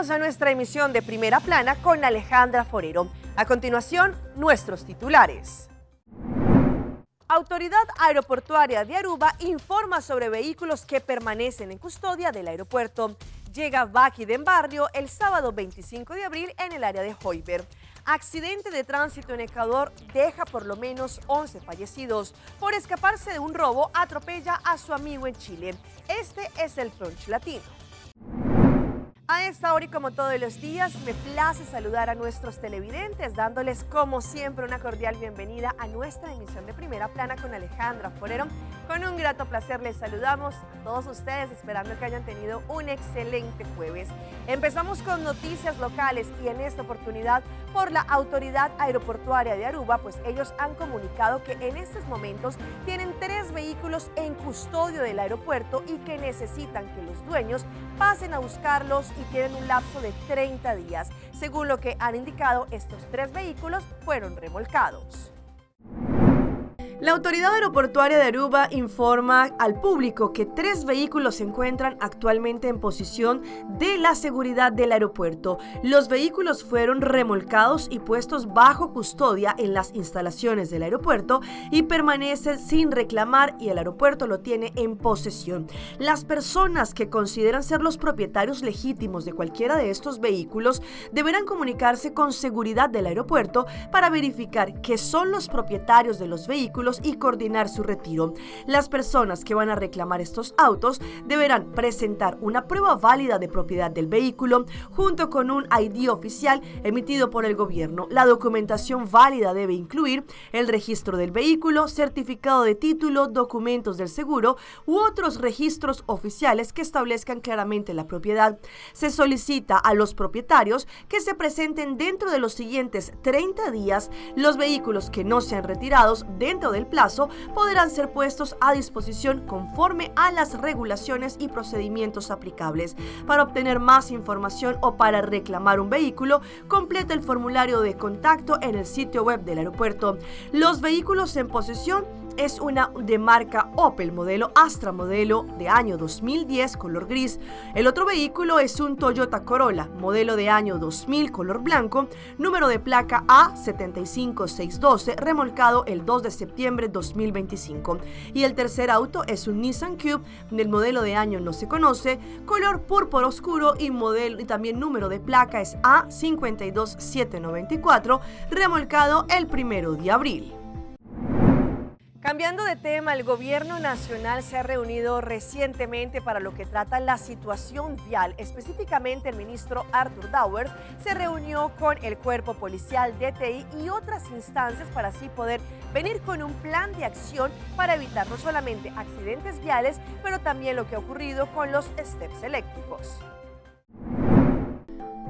Bienvenidos a nuestra emisión de Primera Plana con Alejandra Forero. A continuación, nuestros titulares. Autoridad Aeroportuaria de Aruba informa sobre vehículos que permanecen en custodia del aeropuerto. Llega Vaki Den Barrio el sábado 25 de abril en el área de Joiber. Accidente de tránsito en Ecuador deja por lo menos 11 fallecidos. Por escaparse de un robo, atropella a su amigo en Chile. Este es el Crunch Latino. A esta hora y como todos los días, me place saludar a nuestros televidentes, dándoles como siempre una cordial bienvenida a nuestra emisión de Primera Plana con Alejandra Forero. Con un grato placer les saludamos a todos ustedes, esperando que hayan tenido un excelente jueves. Empezamos con noticias locales y en esta oportunidad por la Autoridad Aeroportuaria de Aruba, pues ellos han comunicado que en estos momentos tienen 3 vehículos en custodio del aeropuerto y que necesitan que los dueños pasen a buscarlos y tienen un lapso de 30 días. Según lo que han indicado, estos 3 vehículos fueron remolcados. La Autoridad Aeroportuaria de Aruba informa al público que 3 vehículos se encuentran actualmente en posición de la seguridad del aeropuerto. Los vehículos fueron remolcados y puestos bajo custodia en las instalaciones del aeropuerto y permanecen sin reclamar y el aeropuerto lo tiene en posesión. Las personas que consideran ser los propietarios legítimos de cualquiera de estos vehículos deberán comunicarse con seguridad del aeropuerto para verificar que son los propietarios de los vehículos y coordinar su retiro. Las personas que van a reclamar estos autos deberán presentar una prueba válida de propiedad del vehículo junto con un ID oficial emitido por el gobierno. La documentación válida debe incluir el registro del vehículo, certificado de título, documentos del seguro u otros registros oficiales que establezcan claramente la propiedad. Se solicita a los propietarios que se presenten dentro de los siguientes 30 días. Los vehículos que no sean retirados dentro del plazo podrán ser puestos a disposición conforme a las regulaciones y procedimientos aplicables. Para obtener más información o para reclamar un vehículo, completa el formulario de contacto en el sitio web del aeropuerto. Los vehículos en posesión es una de marca Opel, modelo Astra, modelo de año 2010, color gris. El otro vehículo es un Toyota Corolla, modelo de año 2000, color blanco, número de placa A75612, remolcado el 2 de septiembre 2025. Y el tercer auto es un Nissan Cube, del modelo de año no se conoce, color púrpura oscuro y modelo y también número de placa es A52794, remolcado el 1 de abril. Cambiando de tema, el gobierno nacional se ha reunido recientemente para lo que trata la situación vial. Específicamente, el ministro Artur Dauwers se reunió con el cuerpo policial, DTI y otras instancias para así poder venir con un plan de acción para evitar no solamente accidentes viales, pero también lo que ha ocurrido con los steps eléctricos.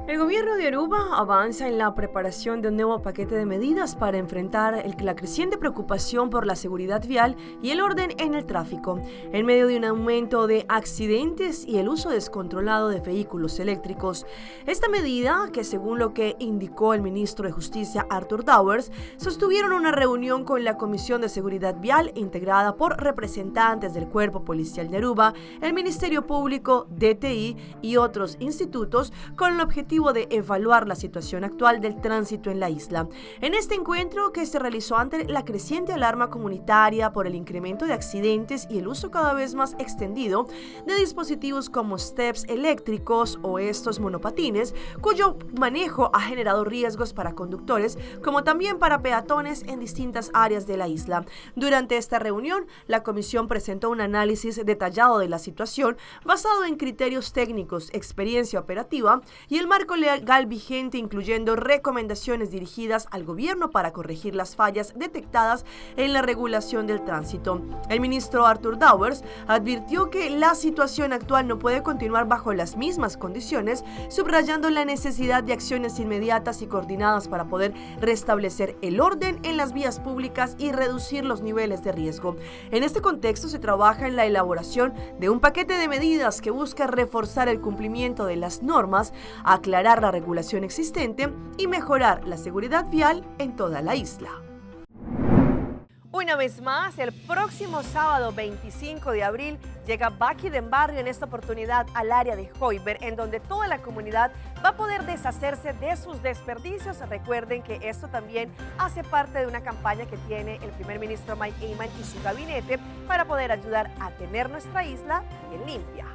El gobierno de Aruba avanza en la preparación de un nuevo paquete de medidas para enfrentar la creciente preocupación por la seguridad vial y el orden en el tráfico, en medio de un aumento de accidentes y el uso descontrolado de vehículos eléctricos. Esta medida, que según lo que indicó el ministro de Justicia Artur Dauwers, sostuvieron una reunión con la Comisión de Seguridad Vial integrada por representantes del Cuerpo Policial de Aruba, el Ministerio Público, DTI y otros institutos con el objetivo de evaluar la situación actual del tránsito en la isla. En este encuentro, que se realizó ante la creciente alarma comunitaria por el incremento de accidentes y el uso cada vez más extendido de dispositivos como steps eléctricos o estos monopatines, cuyo manejo ha generado riesgos para conductores como también para peatones en distintas áreas de la isla. Durante esta reunión, la comisión presentó un análisis detallado de la situación basado en criterios técnicos, experiencia operativa y el marco legal vigente, incluyendo recomendaciones dirigidas al gobierno para corregir las fallas detectadas en la regulación del tránsito. El ministro Artur Dauwers advirtió que la situación actual no puede continuar bajo las mismas condiciones, subrayando la necesidad de acciones inmediatas y coordinadas para poder restablecer el orden en las vías públicas y reducir los niveles de riesgo. En este contexto, se trabaja en la elaboración de un paquete de medidas que busca reforzar el cumplimiento de las normas, aclarar la regulación existente y mejorar la seguridad vial en toda la isla. Una vez más, el próximo sábado 25 de abril llega Baki del Barrio en esta oportunidad al área de Joyver, en donde toda la comunidad va a poder deshacerse de sus desperdicios. Recuerden que esto también hace parte de una campaña que tiene el primer ministro Mike Eyman y su gabinete para poder ayudar a tener nuestra isla bien limpia.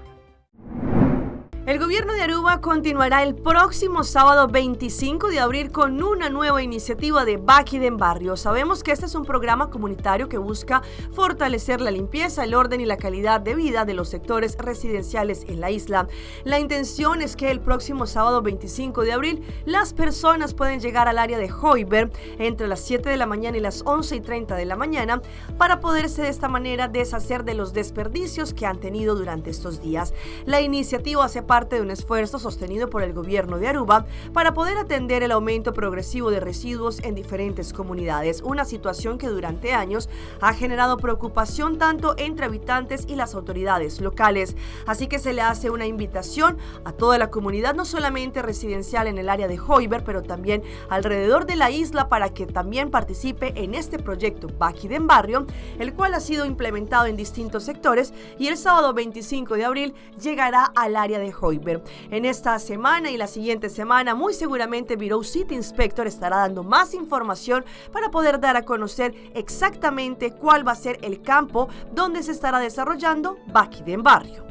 El gobierno de Aruba continuará el próximo sábado 25 de abril con una nueva iniciativa de Baki del Barrio. Sabemos que este es un programa comunitario que busca fortalecer la limpieza, el orden y la calidad de vida de los sectores residenciales en la isla. La intención es que el próximo sábado 25 de abril las personas pueden llegar al área de Joyver entre las 7 de la mañana y las 11:30 de la mañana para poderse de esta manera deshacer de los desperdicios que han tenido durante estos días. La iniciativa hace parte de un esfuerzo sostenido por el gobierno de Aruba para poder atender el aumento progresivo de residuos en diferentes comunidades, una situación que durante años ha generado preocupación tanto entre habitantes y las autoridades locales. Así que se le hace una invitación a toda la comunidad, no solamente residencial en el área de Joyver, pero también alrededor de la isla, para que también participe en este proyecto Baki del Barrio, el cual ha sido implementado en distintos sectores y el sábado 25 de abril llegará al área de Joyver. En esta semana y la siguiente semana, muy seguramente Bureau City Inspector estará dando más información para poder dar a conocer exactamente cuál va a ser el campo donde se estará desarrollando Baki del Barrio.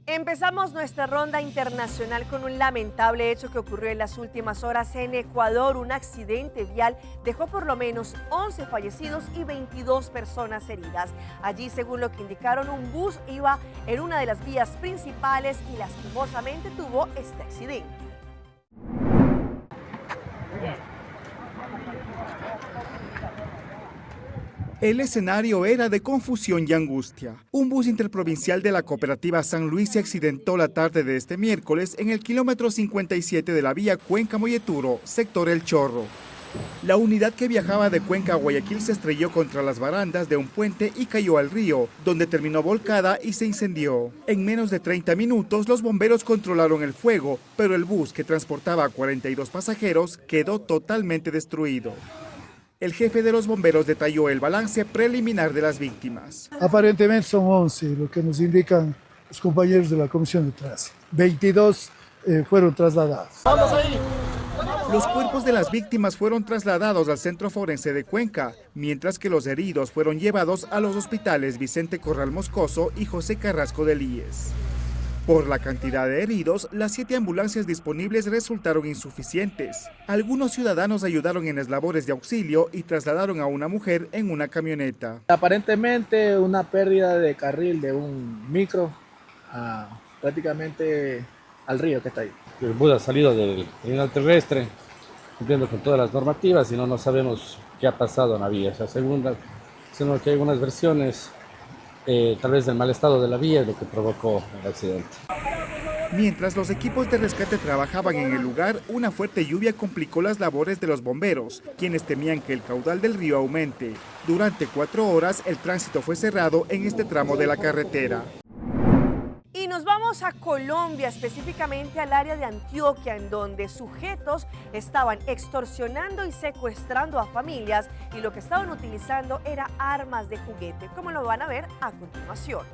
Empezamos nuestra ronda internacional con un lamentable hecho que ocurrió en las últimas horas en Ecuador. Un accidente vial dejó por lo menos 11 fallecidos y 22 personas heridas. Allí, según lo que indicaron, un bus iba en una de las vías principales y lastimosamente tuvo este accidente. El escenario era de confusión y angustia. Un bus interprovincial de la cooperativa San Luis se accidentó la tarde de este miércoles en el kilómetro 57 de la vía Cuenca-Molleturo, sector El Chorro. La unidad que viajaba de Cuenca a Guayaquil se estrelló contra las barandas de un puente y cayó al río, donde terminó volcada y se incendió. En menos de 30 minutos, los bomberos controlaron el fuego, pero el bus que transportaba a 42 pasajeros quedó totalmente destruido. El jefe de los bomberos detalló el balance preliminar de las víctimas. Aparentemente son 11, lo que nos indican los compañeros de la Comisión de Tránsito. 22 fueron trasladados. Los cuerpos de las víctimas fueron trasladados al Centro Forense de Cuenca, mientras que los heridos fueron llevados a los hospitales Vicente Corral Moscoso y José Carrasco del IES. Por la cantidad de heridos, las 7 ambulancias disponibles resultaron insuficientes. Algunos ciudadanos ayudaron en las labores de auxilio y trasladaron a una mujer en una camioneta. Aparentemente una pérdida de carril de un micro prácticamente al río que está ahí. El bus ha salido del terminal terrestre, cumpliendo con todas las normativas, y no sabemos qué ha pasado en la vía. Sino que hay algunas versiones tal vez del mal estado de la vía es lo que provocó el accidente. Mientras los equipos de rescate trabajaban en el lugar, una fuerte lluvia complicó las labores de los bomberos, quienes temían que el caudal del río aumente. Durante 4 horas el tránsito fue cerrado en este tramo de la carretera. Y nos vamos a Colombia, específicamente al área de Antioquia, en donde sujetos estaban extorsionando y secuestrando a familias y lo que estaban utilizando era armas de juguete, como lo van a ver a continuación.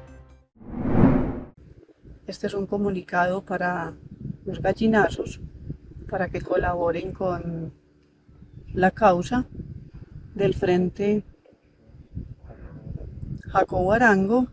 Este es un comunicado para los gallinazos, para que colaboren con la causa del Frente Jacobo Arango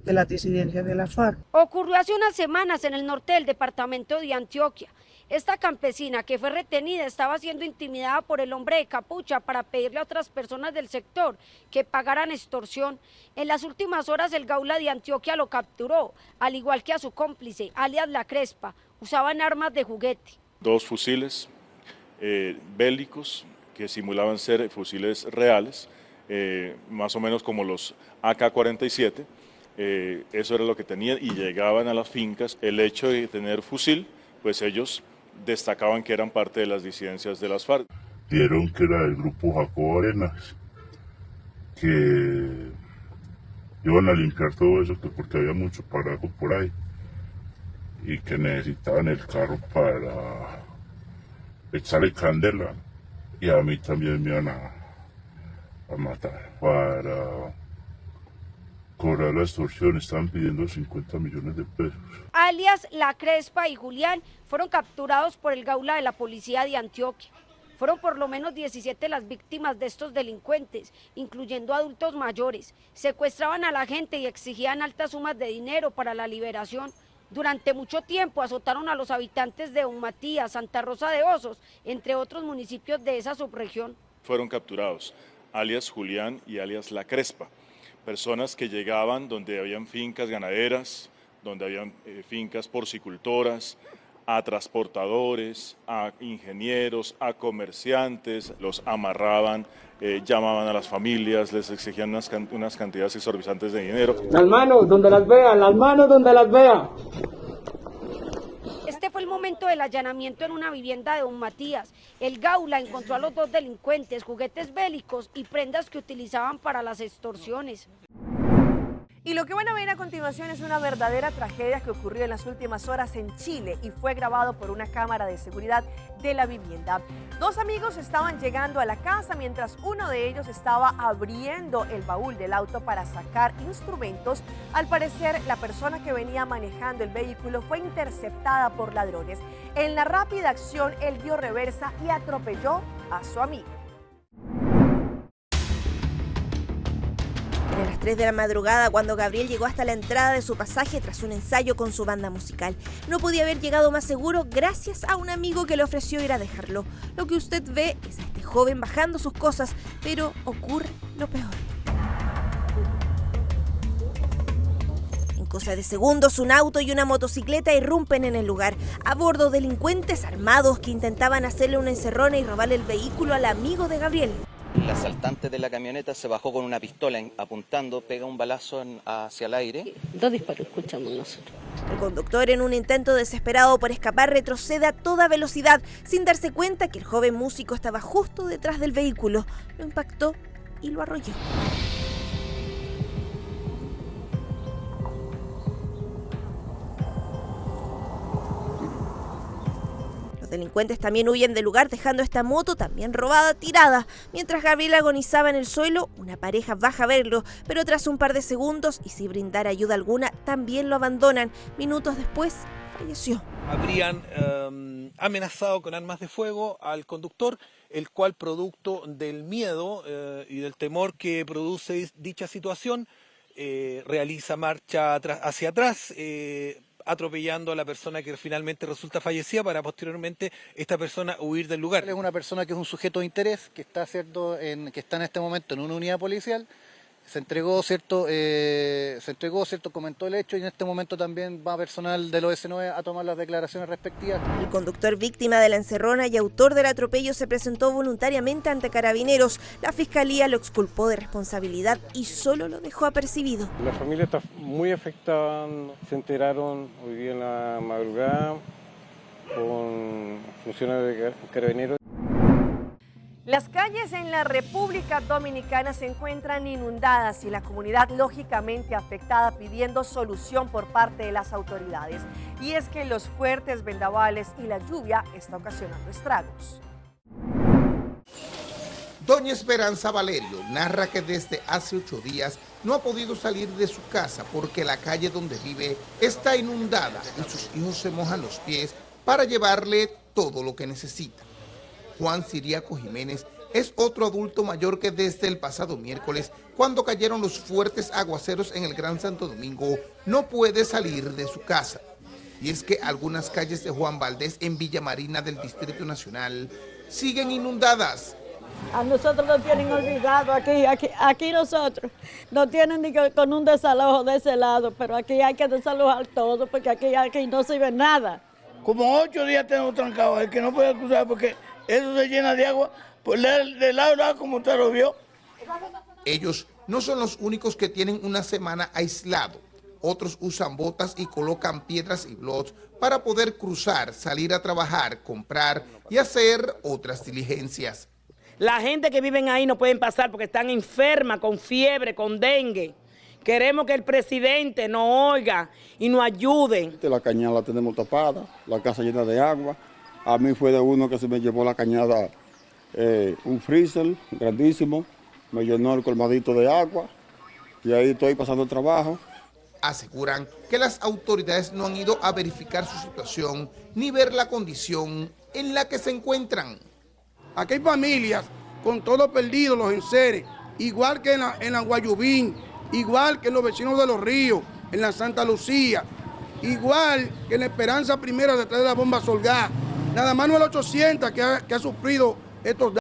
de las disidencias de la FARC. Ocurrió hace unas semanas en el norte del departamento de Antioquia. Esta campesina que fue retenida estaba siendo intimidada por el hombre de capucha para pedirle a otras personas del sector que pagaran extorsión. En las últimas horas el Gaula de Antioquia lo capturó, al igual que a su cómplice, alias La Crespa. Usaban armas de juguete. 2 fusiles bélicos que simulaban ser fusiles reales, más o menos como los AK-47. Eso era lo que tenían y llegaban a las fincas. El hecho de tener fusil, pues ellos destacaban que eran parte de las disidencias de las FARC. Dieron que era el grupo Jacobo Arenas, que iban a limpiar todo eso porque había mucho parajo por ahí y que necesitaban el carro para echarle candela y a mí también me van a matar para cobrar la extorsión. Están pidiendo 50 millones de pesos. Alias La Crespa y Julián fueron capturados por el Gaula de la policía de Antioquia. Fueron por lo menos 17 las víctimas de estos delincuentes, incluyendo adultos mayores. Secuestraban a la gente y exigían altas sumas de dinero para la liberación. Durante mucho tiempo azotaron a los habitantes de Matías, Santa Rosa de Osos, entre otros municipios de esa subregión. Fueron capturados alias Julián y alias La Crespa, personas que llegaban donde habían fincas ganaderas, donde habían fincas porcicultoras, a transportadores, a ingenieros, a comerciantes, los amarraban, llamaban a las familias, les exigían unas cantidades exorbitantes de dinero. Las manos donde las vea, las manos donde las vea. Este fue el momento del allanamiento en una vivienda de Matías. El Gaula encontró a los dos delincuentes, juguetes bélicos y prendas que utilizaban para las extorsiones. Y lo que van a ver a continuación es una verdadera tragedia que ocurrió en las últimas horas en Chile y fue grabado por una cámara de seguridad de la vivienda. Dos amigos estaban llegando a la casa mientras uno de ellos estaba abriendo el baúl del auto para sacar instrumentos. Al parecer, la persona que venía manejando el vehículo fue interceptada por ladrones. En la rápida acción, él dio reversa y atropelló a su amigo. Eran las 3 de la madrugada cuando Gabriel llegó hasta la entrada de su pasaje tras un ensayo con su banda musical. No podía haber llegado más seguro gracias a un amigo que le ofreció ir a dejarlo. Lo que usted ve es a este joven bajando sus cosas, pero ocurre lo peor. En cosa de segundos, un auto y una motocicleta irrumpen en el lugar. A bordo, delincuentes armados que intentaban hacerle una encerrona y robarle el vehículo al amigo de Gabriel. El asaltante de la camioneta se bajó con una pistola apuntando, pega un balazo hacia el aire. 2 disparos escuchamos nosotros. El conductor, en un intento desesperado por escapar, retrocede a toda velocidad, sin darse cuenta que el joven músico estaba justo detrás del vehículo. Lo impactó y lo arrolló. Los delincuentes también huyen del lugar, dejando esta moto también robada tirada. Mientras Gabriel agonizaba en el suelo, una pareja baja a verlo, pero tras un par de segundos y sin brindar ayuda alguna, también lo abandonan. Minutos después, falleció. Habrían amenazado con armas de fuego al conductor, el cual, producto del miedo y del temor que produce dicha situación, realiza marcha hacia atrás, atropellando a la persona que finalmente resulta fallecida para posteriormente esta persona huir del lugar. Es una persona que es un sujeto de interés, que está en este momento en una unidad policial. Se entregó, comentó el hecho y en este momento también va personal del OS9 a tomar las declaraciones respectivas. El conductor víctima de la encerrona y autor del atropello se presentó voluntariamente ante Carabineros. La fiscalía lo exculpó de responsabilidad y solo lo dejó apercibido. La familia está muy afectada, se enteraron hoy día en la madrugada con funcionarios de Carabineros. Las calles en la República Dominicana se encuentran inundadas y la comunidad lógicamente afectada pidiendo solución por parte de las autoridades. Y es que los fuertes vendavales y la lluvia está ocasionando estragos. Doña Esperanza Valerio narra que desde hace 8 días no ha podido salir de su casa porque la calle donde vive está inundada y sus hijos se mojan los pies para llevarle todo lo que necesita. Juan Siriaco Jiménez es otro adulto mayor que desde el pasado miércoles, cuando cayeron los fuertes aguaceros en el Gran Santo Domingo, no puede salir de su casa. Y es que algunas calles de Juan Valdés en Villa Marina del Distrito Nacional siguen inundadas. A nosotros nos tienen olvidado aquí nosotros. Nos tienen ni con un desalojo de ese lado, pero aquí hay que desalojar todo porque aquí no sirve nada. Como 8 días tenemos trancados, el que no puede cruzar porque eso se llena de agua, pues del lado como usted lo vio. Ellos no son los únicos que tienen una semana aislado. Otros usan botas y colocan piedras y bloques para poder cruzar, salir a trabajar, comprar y hacer otras diligencias. La gente que vive ahí no pueden pasar porque están enfermas, con fiebre, con dengue. Queremos que el presidente nos oiga y nos ayude. La cañada la tenemos tapada, la casa llena de agua. A mí fue de uno que se me llevó la cañada, un freezer grandísimo, me llenó el colmadito de agua y ahí estoy pasando el trabajo. Aseguran que las autoridades no han ido a verificar su situación ni ver la condición en la que se encuentran. Aquí hay familias con todo perdido, los enseres, igual que en la Guayubín, igual que en los vecinos de Los Ríos, en la Santa Lucía, igual que en la Esperanza Primera detrás de la bomba Solgá. Nada más no el 800 que ha sufrido estos daños.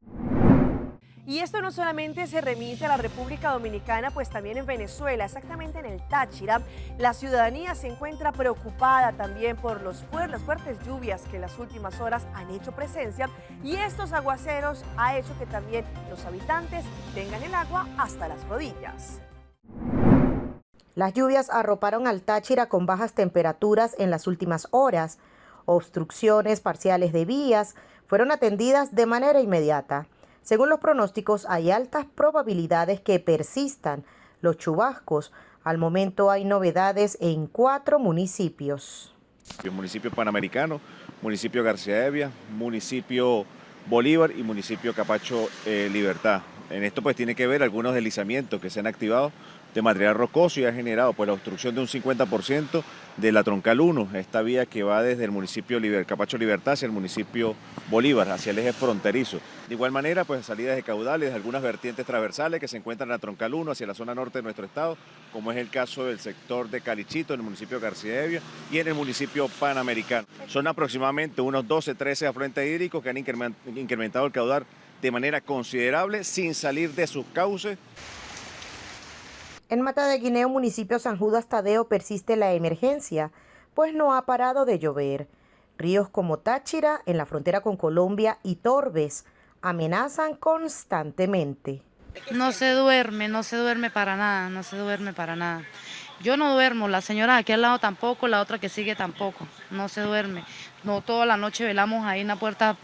Y esto no solamente se remite a la República Dominicana, pues también en Venezuela, exactamente en el Táchira, la ciudadanía se encuentra preocupada también por las fuertes lluvias que en las últimas horas han hecho presencia, y estos aguaceros ha hecho que también los habitantes tengan el agua hasta las rodillas. Las lluvias arroparon al Táchira con bajas temperaturas en las últimas horas. Obstrucciones parciales de vías fueron atendidas de manera inmediata. Según los pronósticos, hay altas probabilidades que persistan los chubascos. Al momento hay novedades en 4 municipios. El municipio Panamericano, municipio García Evia, municipio Bolívar y municipio Capacho Libertad. En esto pues tiene que ver algunos deslizamientos que se han activado de material rocoso y ha generado pues la obstrucción de un 50% de la troncal 1, esta vía que va desde el municipio Capacho Libertad hacia el municipio Bolívar, hacia el eje fronterizo. De igual manera, pues salidas de caudales de algunas vertientes transversales que se encuentran en la troncal 1 hacia la zona norte de nuestro estado, como es el caso del sector de Calichito, en el municipio de García Evia y en el municipio Panamericano. Son aproximadamente unos 12-13 afluentes hídricos que han incrementado el caudal de manera considerable sin salir de sus cauces. En Mata de Guineo, municipio San Judas Tadeo, persiste la emergencia, pues no ha parado de llover. Ríos como Táchira, en la frontera con Colombia, y Torbes amenazan constantemente. No se duerme para nada, Yo no duermo, la señora de aquí al lado tampoco, la otra que sigue tampoco, no se duerme. No, toda la noche velamos ahí en la puerta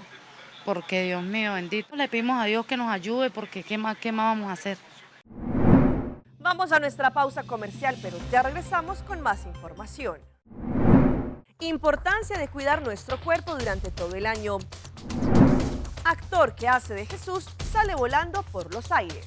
porque, Dios mío, bendito. Le pedimos a Dios que nos ayude porque ¿qué más vamos a hacer? Vamos a nuestra pausa comercial, pero ya regresamos con más información. Importancia de cuidar nuestro cuerpo durante todo el año. Actor que hace de Jesús sale volando por los aires.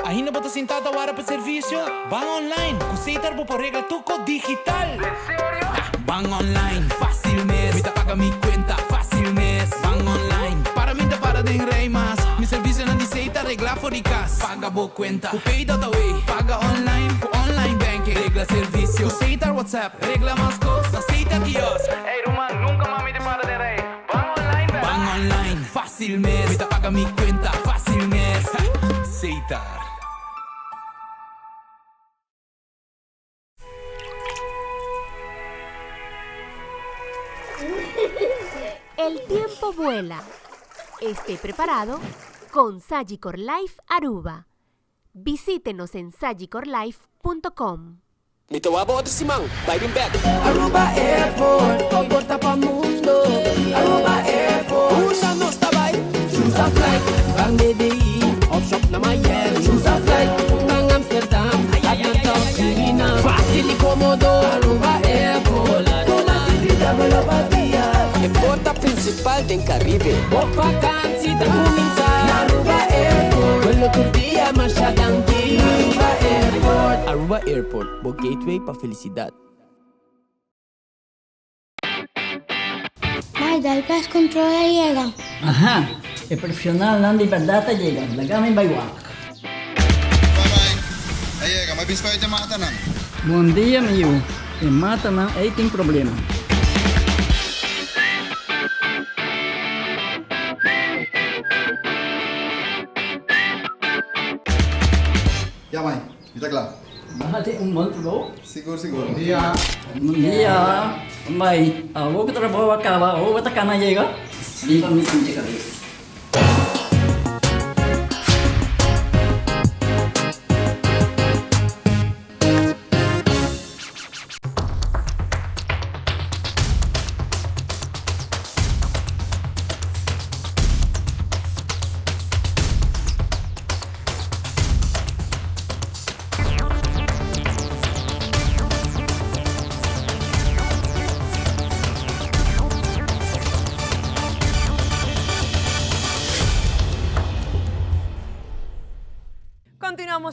Ainda bota sentado agora para serviço? Van online, consider por regla tuco digital. ¿En serio? Van online, fácil mes. Me paga mi cuenta, fácil mes. Van online, para mí te para de rei mas. Mi serviço não aceita regla fóricas. Paga boa cuenta, cupei da way. Paga online, online banking. Regla serviço, aceita WhatsApp. Regla mais cosas, aceita kiosco. Ei, Roman, nunca mami te para de rei. Van online, baby. Van online, fácil mes. Me paga mi cuenta, fácil mes. Aceitar. El tiempo vuela. Esté preparado con Sagicor Life Aruba. Visítenos en sagicorlife.com. Aruba Airport, comporta pa' mundo. Aruba Airport, una no está by. Choose a flight, bang BDI, offshop na Miami. Choose a flight, bang Amsterdam, Atlanta, China. Fácil y cómodo, Aruba Airport. Con la actividad de la batía. El porta principal del Caribe. Por vacancy da comienzar. Aruba Airport, vuelo tu día más tranqui. Aruba Airport. Aruba Airport, bo gateway pa' felicidad. Maida, el pez control llega. Ajá, el profesional Nandi Perdata llega. La gama en Baywalk. Llega, mas bispo te mata não. Bom dia, amigo. Te mata não, aí tem problema. Ya, mãe, está claro. Bate bom trabalho. Seguro. Bom dia. Bom dia. Mãe, a outra trabalho acaba, a outra cana chega. Limpa me sentir cabeça.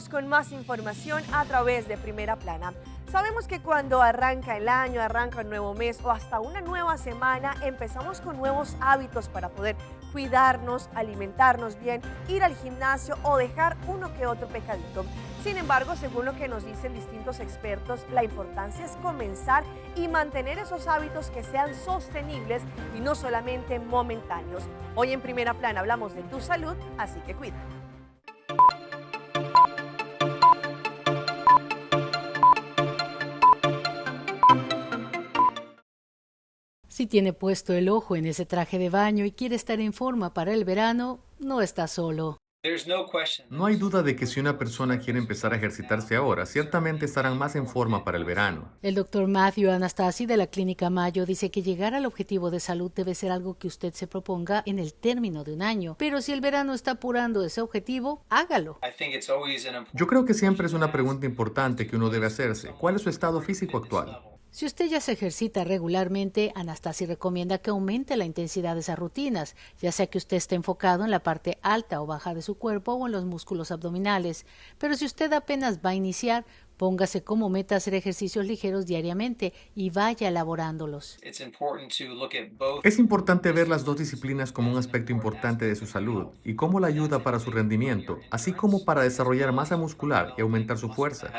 Vamos con más información a través de Primera Plana. Sabemos que cuando arranca el año, arranca un nuevo mes o hasta una nueva semana, empezamos con nuevos hábitos para poder cuidarnos, alimentarnos bien, ir al gimnasio o dejar uno que otro pecadito. Sin embargo, según lo que nos dicen distintos expertos, la importancia es comenzar y mantener esos hábitos que sean sostenibles y no solamente momentáneos. Hoy en Primera Plana hablamos de tu salud, así que cuida. Si tiene puesto el ojo en ese traje de baño y quiere estar en forma para el verano, no está solo. No hay duda de que si una persona quiere empezar a ejercitarse ahora, ciertamente estarán más en forma para el verano. El doctor Matthew Anastasi de la Clínica Mayo dice que llegar al objetivo de salud debe ser algo que usted se proponga en el término de un año. Pero si el verano está apurando ese objetivo, hágalo. Yo creo que siempre es una pregunta importante que uno debe hacerse. ¿Cuál es su estado físico actual? Si usted ya se ejercita regularmente, Anastasi recomienda que aumente la intensidad de esas rutinas, ya sea que usted esté enfocado en la parte alta o baja de su cuerpo o en los músculos abdominales. Pero si usted apenas va a iniciar, póngase como meta hacer ejercicios ligeros diariamente y vaya elaborándolos. Es importante ver las dos disciplinas como un aspecto importante de su salud y cómo la ayuda para su rendimiento, así como para desarrollar masa muscular y aumentar su fuerza.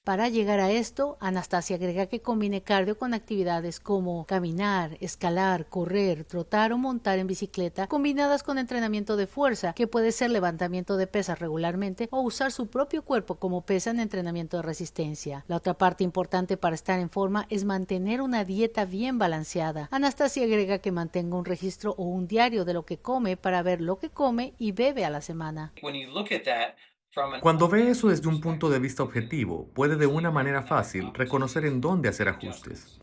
Para llegar a esto, Anastasia agrega que combine cardio con actividades como caminar, escalar, correr, trotar o montar en bicicleta, combinadas con entrenamiento de fuerza, que puede ser levantamiento de pesas regularmente o usar su propio cuerpo como pesa en entrenamiento de resistencia. La otra parte importante para estar en forma es mantener una dieta bien balanceada. Anastasia agrega que mantenga un registro o un diario de lo que come para ver lo que come y bebe a la semana. Cuando ve eso desde un punto de vista objetivo, puede de una manera fácil reconocer en dónde hacer ajustes.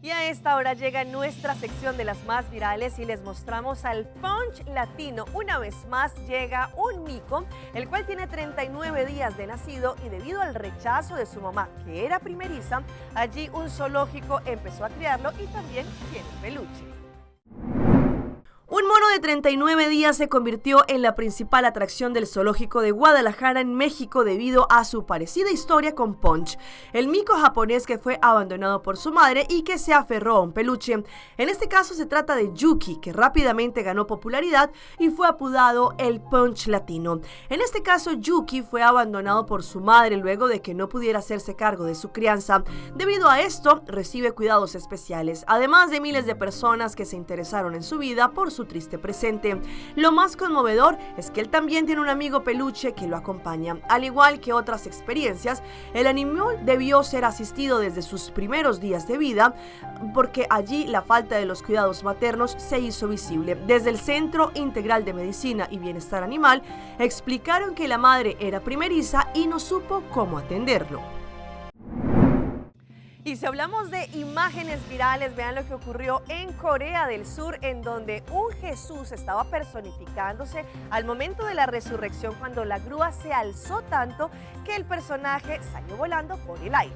Y a esta hora llega nuestra sección de las más virales y les mostramos al Punch Latino. Una vez más llega un mico, el cual tiene 39 días de nacido y debido al rechazo de su mamá, que era primeriza, allí un zoológico empezó a criarlo y también tiene peluche. Un mono de 39 días se convirtió en la principal atracción del zoológico de Guadalajara en México debido a su parecida historia con Punch, el mico japonés que fue abandonado por su madre y que se aferró a un peluche. En este caso se trata de Yuki, que rápidamente ganó popularidad y fue apodado el Punch Latino. En este caso, Yuki fue abandonado por su madre luego de que no pudiera hacerse cargo de su crianza. Debido a esto, recibe cuidados especiales, además de miles de personas que se interesaron en su vida por su triste presente. Lo más conmovedor es que él también tiene un amigo peluche que lo acompaña. Al igual que otras experiencias, el animal debió ser asistido desde sus primeros días de vida, porque allí la falta de los cuidados maternos se hizo visible. Desde el Centro Integral de Medicina y Bienestar Animal explicaron que la madre era primeriza y no supo cómo atenderlo. Y si hablamos de imágenes virales, vean lo que ocurrió en Corea del Sur, en donde un Jesús estaba personificándose al momento de la resurrección cuando la grúa se alzó tanto que el personaje salió volando por el aire.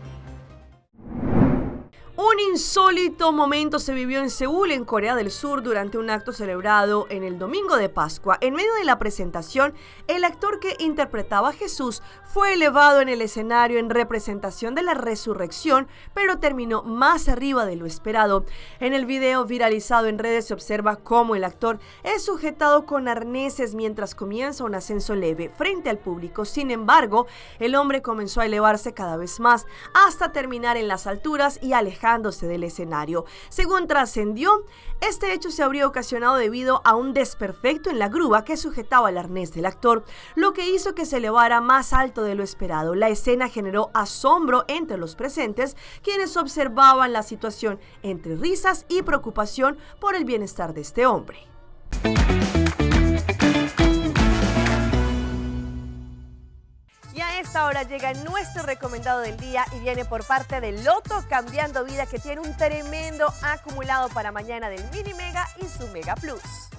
Un insólito momento se vivió en Seúl, en Corea del Sur, durante un acto celebrado en el domingo de Pascua. En medio de la presentación, el actor que interpretaba a Jesús fue elevado en el escenario en representación de la resurrección, pero terminó más arriba de lo esperado. En el video viralizado en redes se observa cómo el actor es sujetado con arneses mientras comienza un ascenso leve frente al público. Sin embargo, el hombre comenzó a elevarse cada vez más hasta terminar en las alturas y alejándose del escenario. Según trascendió, este hecho se habría ocasionado debido a un desperfecto en la grúa que sujetaba el arnés del actor, lo que hizo que se elevara más alto de lo esperado. La escena generó asombro entre los presentes, quienes observaban la situación entre risas y preocupación por el bienestar de este hombre. Y a esta hora llega nuestro recomendado del día y viene por parte de Loto Cambiando Vida, que tiene un tremendo acumulado para mañana del Mini Mega y su Mega Plus.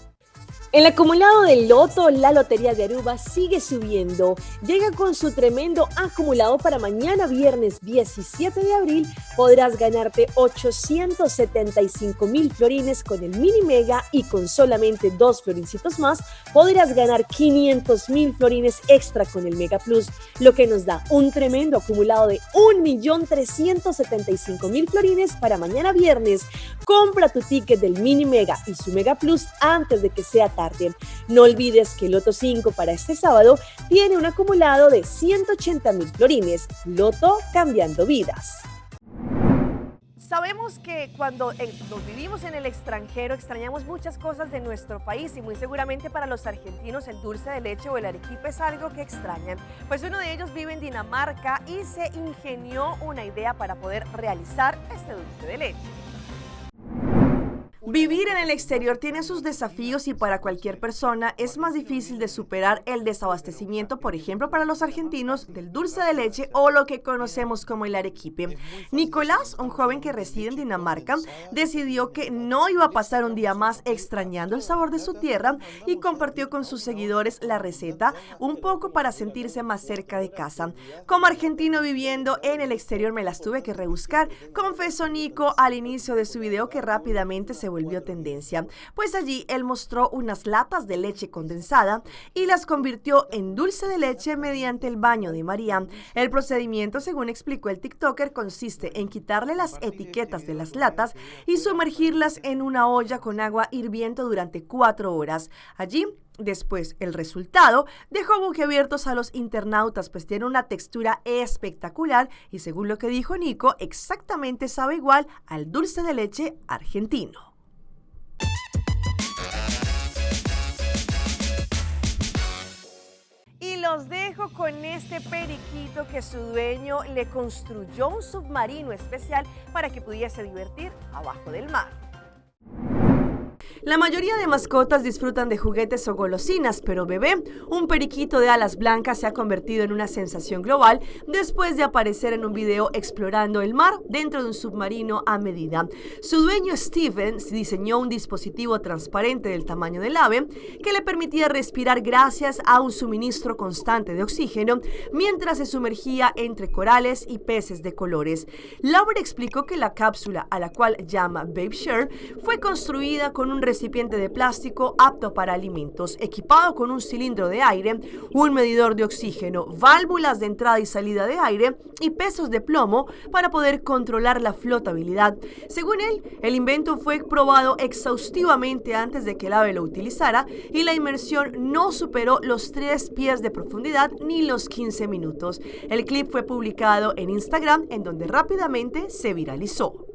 El acumulado del Loto, la Lotería de Aruba, sigue subiendo. Llega con su tremendo acumulado para mañana viernes 17 de abril. Podrás ganarte 875,000 florines con el Mini Mega y con solamente 2 florincitos más podrás ganar 500,000 florines extra con el Mega Plus, lo que nos da un tremendo acumulado de 1,375,000 florines para mañana viernes. Compra tu ticket del Mini Mega y su Mega Plus antes de que sea tarde. No olvides que Loto 5 para este sábado tiene un acumulado de 180,000 florines. Loto cambiando vidas. Sabemos que cuando nos vivimos en el extranjero extrañamos muchas cosas de nuestro país y muy seguramente para los argentinos el dulce de leche o el arequipe es algo que extrañan. Pues uno de ellos vive en Dinamarca y se ingenió una idea para poder realizar este dulce de leche. Vivir en el exterior tiene sus desafíos y para cualquier persona es más difícil de superar el desabastecimiento, por ejemplo, para los argentinos, del dulce de leche o lo que conocemos como el arequipe. Nicolás, un joven que reside en Dinamarca, decidió que no iba a pasar un día más extrañando el sabor de su tierra y compartió con sus seguidores la receta, un poco para sentirse más cerca de casa. Como argentino viviendo en el exterior me las tuve que rebuscar, confesó Nico al inicio de su video que rápidamente se volvió tendencia, pues allí él mostró unas latas de leche condensada y las convirtió en dulce de leche mediante el baño de María. El procedimiento, según explicó el TikToker, consiste en quitarle las etiquetas de las latas y sumergirlas en una olla con agua hirviendo durante 4 horas. Allí, después, el resultado dejó boquiabiertos a los internautas, pues tiene una textura espectacular y según lo que dijo Nico, exactamente sabe igual al dulce de leche argentino. Y los dejo con este periquito que su dueño le construyó un submarino especial para que pudiese divertir abajo del mar. La mayoría de mascotas disfrutan de juguetes o golosinas, pero Bebé, un periquito de alas blancas, se ha convertido en una sensación global después de aparecer en un video explorando el mar dentro de un submarino a medida. Su dueño Steven diseñó un dispositivo transparente del tamaño del ave que le permitía respirar gracias a un suministro constante de oxígeno mientras se sumergía entre corales y peces de colores. Laura explicó que la cápsula, a la cual llama Babe Share, fue construida con un recipiente de plástico apto para alimentos, equipado con un cilindro de aire, un medidor de oxígeno, válvulas de entrada y salida de aire y pesos de plomo para poder controlar la flotabilidad. Según él, el invento fue probado exhaustivamente antes de que el ave lo utilizara y la inmersión no superó los 3 pies de profundidad ni los 15 minutos. El clip fue publicado en Instagram, en donde rápidamente se viralizó.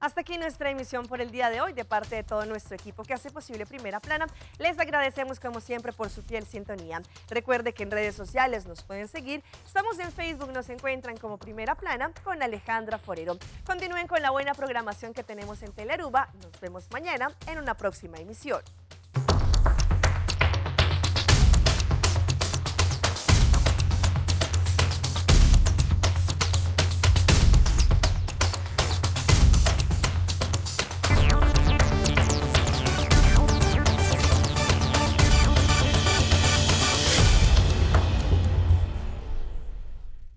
Hasta aquí nuestra emisión por el día de hoy. De parte de todo nuestro equipo que hace posible Primera Plana, les agradecemos como siempre por su fiel sintonía. Recuerde que en redes sociales nos pueden seguir. Estamos en Facebook, nos encuentran como Primera Plana con Alejandra Forero. Continúen con la buena programación que tenemos en Telearuba. Nos vemos mañana en una próxima emisión.